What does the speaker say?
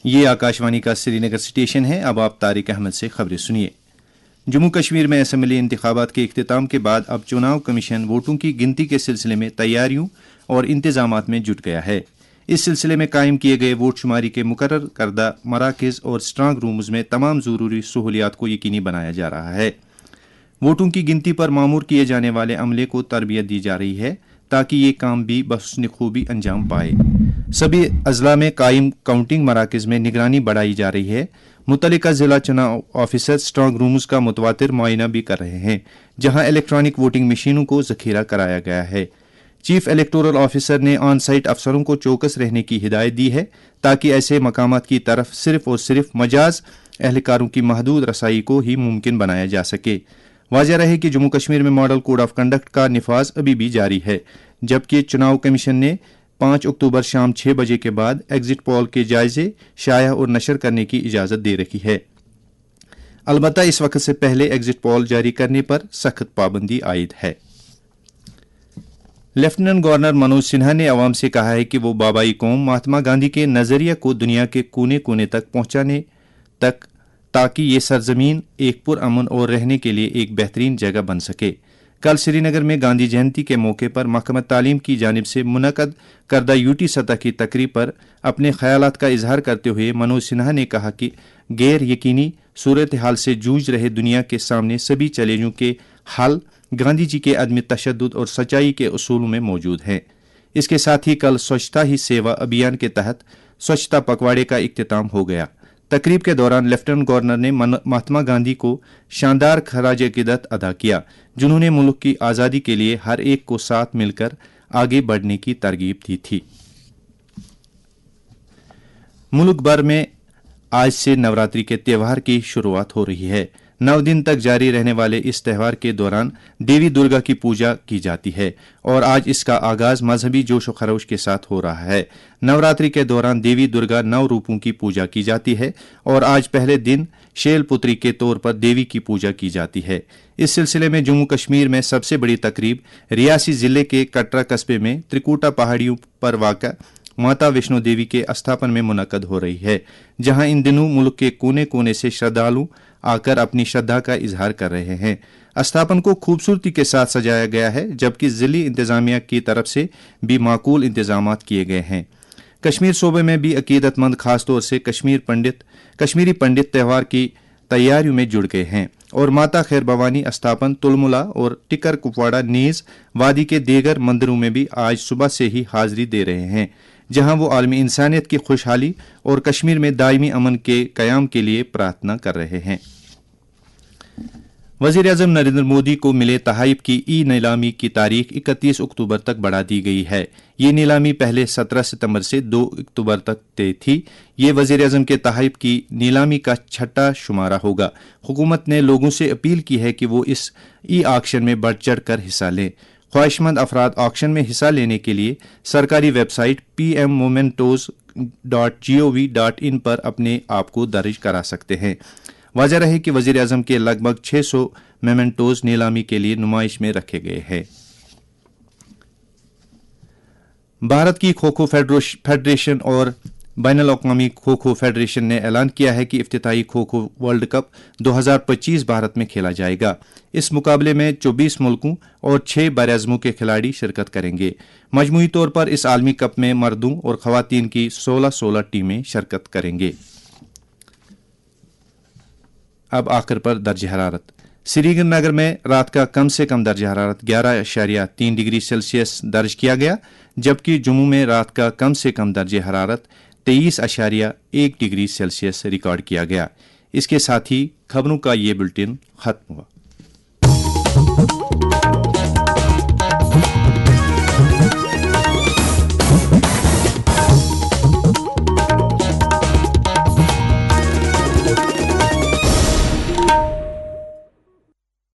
یہ آکاشوانی کا سری نگر اسٹیشن ہے۔ اب آپ طارق احمد سے خبریں سنیے۔ جموں کشمیر میں اسمبلی انتخابات کے اختتام کے بعد اب چناؤ کمیشن ووٹوں کی گنتی کے سلسلے میں تیاریوں اور انتظامات میں جٹ گیا ہے۔ اس سلسلے میں قائم کیے گئے ووٹ شماری کے مقرر کردہ مراکز اور اسٹرانگ رومز میں تمام ضروری سہولیات کو یقینی بنایا جا رہا ہے۔ ووٹوں کی گنتی پر مامور کیے جانے والے عملے کو تربیت دی جا رہی ہے تاکہ یہ کام بھی بحسن خوبی انجام پائے۔ سبھی اضلاع میں قائم کاؤنٹنگ مراکز میں نگرانی بڑھائی جا رہی ہے۔ متعلقہ ضلع چناؤ آفیسر اسٹرانگ رومز کا متواتر معائنہ بھی کر رہے ہیں، جہاں الیکٹرانک ووٹنگ مشینوں کو ذخیرہ کرایا گیا ہے۔ چیف الیکٹورل آفیسر نے آن سائٹ افسروں کو چوکس رہنے کی ہدایت دی ہے تاکہ ایسے مقامات کی طرف صرف اور صرف مجاز اہلکاروں کی محدود رسائی کو ہی ممکن بنایا جا سکے۔ واضح رہے کہ جموں کشمیر میں ماڈل کوڈ آف کنڈکٹ کا نفاذ ابھی بھی جاری ہے، جبکہ چناؤ کمیشن نے 5 اکتوبر شام 6 بجے کے بعد ایگزٹ پول کے جائزے شائع اور نشر کرنے کی اجازت دے رکھی ہے۔ البتہ اس وقت سے پہلے ایگزٹ پول جاری کرنے پر سخت پابندی عائد ہے۔ لیفٹیننٹ گورنر منوج سنہا نے عوام سے کہا ہے کہ وہ بابائی قوم مہاتما گاندھی کے نظریہ کو دنیا کے کونے کونے تک پہنچانے تک تاکہ یہ سرزمین ایک پرامن اور رہنے کے لیے ایک بہترین جگہ بن سکے۔ کل سری نگر میں گاندھی جینتی کے موقع پر محکمہ تعلیم کی جانب سے منعقد کردہ یوٹی سطح کی تقریب پر اپنے خیالات کا اظہار کرتے ہوئے منوج سنہا نے کہا کہ غیر یقینی صورتحال سے جوجھ رہے دنیا کے سامنے سبھی چیلنجوں کے حل گاندھی جی کے عدم تشدد اور سچائی کے اصولوں میں موجود ہیں۔ اس کے ساتھ ہی کل سوچھتا ہی سیوا ابھیان کے تحت سوچھتا پکواڑے کا اختتام ہو گیا۔ تقریب کے دوران لیفٹیننٹ گورنر نے مہاتما گاندھی کو شاندار خراج عقیدت ادا کیا، جنہوں نے ملک کی آزادی کے لیے ہر ایک کو ساتھ مل کر آگے بڑھنے کی ترغیب دی تھی۔ ملک بھر میں آج سے نوراتری کے تہوار کی شروعات ہو رہی ہے۔ 9 دن تک جاری رہنے والے اس تہوار کے دوران دیوی درگا کی پوجا کی جاتی ہے اور آج اس کا آغاز مذہبی جوش و خروش کے ساتھ ہو رہا ہے۔ نوراتری کے دوران دیوی درگا 9 روپوں کی پوجا کی جاتی ہے اور آج پہلے دن شیل پتری کے طور پر دیوی کی پوجا کی جاتی ہے۔ اس سلسلے میں جموں کشمیر میں سب سے بڑی تقریب ریاسی ضلع کے کٹرا قصبے میں ترکوٹا پہاڑیوں پر واقع ماتا ویشنو دیوی کے استھاپن میں منعقد ہو رہی ہے، جہاں ان دنوں ملک کے کونے کونے سے شردھالو آ کر اپنی شردھا کا اظہار کر رہے ہیں۔ استھاپن کو خوبصورتی کے ساتھ سجایا گیا ہے، جبکہ ضلعی انتظامیہ کی طرف سے بھی معقول انتظامات کیے گئے ہیں۔ کشمیر صوبے میں بھی عقیدت مند خاص طور سے کشمیری پنڈت تہوار کی تیاریوں میں جڑ گئے ہیں اور ماتا خیر بھوانی استھاپن تلملا اور ٹکر کپواڑہ نیز وادی کے دیگر مندروں میں بھی آج صبح سے ہی حاضری دے رہے ہیں، جہاں وہ عالمی انسانیت کی خوشحالی اور کشمیر میں دائمی امن کے قیام کے لیے پرارتھنا کر رہے ہیں۔ وزیر اعظم نریندر مودی کو ملے تحائف کی ای نیلامی کی تاریخ 31 اکتوبر تک بڑھا دی گئی ہے۔ یہ نیلامی پہلے 17 ستمبر سے 2 اکتوبر تک طے تھی۔ یہ وزیر اعظم کے تحائف کی نیلامی کا 6واں شمارہ ہوگا۔ حکومت نے لوگوں سے اپیل کی ہے کہ وہ اس ای آکشن میں بڑھ چڑھ کر حصہ لیں۔ خواہش مند افراد آکشن میں حصہ لینے کے لیے سرکاری ویب سائٹ pmmomentos.gov.in پر اپنے آپ کو درج کرا سکتے ہیں۔ واضح رہے کہ وزیر اعظم کے لگ بھگ 600 میمنٹوز نیلامی کے لیے نمائش میں رکھے گئے ہیں۔ بھارت کی کھوکھو فیڈریشن اور بین الاقوامی کھوکھو فیڈریشن نے اعلان کیا ہے کہ افتتاحی کھوکھو ورلڈ کپ 2025 بھارت میں کھیلا جائے گا۔ اس مقابلے میں 24 ملکوں اور 6 براعظموں کے کھلاڑی شرکت کریں گے۔ مجموعی طور پر اس عالمی کپ میں مردوں اور خواتین کی 16 ٹیمیں شرکت کریں گے۔ اب آخر پر درجہ حرارت۔ سری نگر میں رات کا کم سے کم درجہ حرارت 11.3 ڈگری سیلسیس درج کیا گیا، جبکہ جموں میں رات کا کم سے کم درجہ حرارت 23.1 ڈگری سیلسیس ریکارڈ کیا گیا۔ اس کے ساتھ ہی خبروں کا یہ بلٹن ختم ہوا۔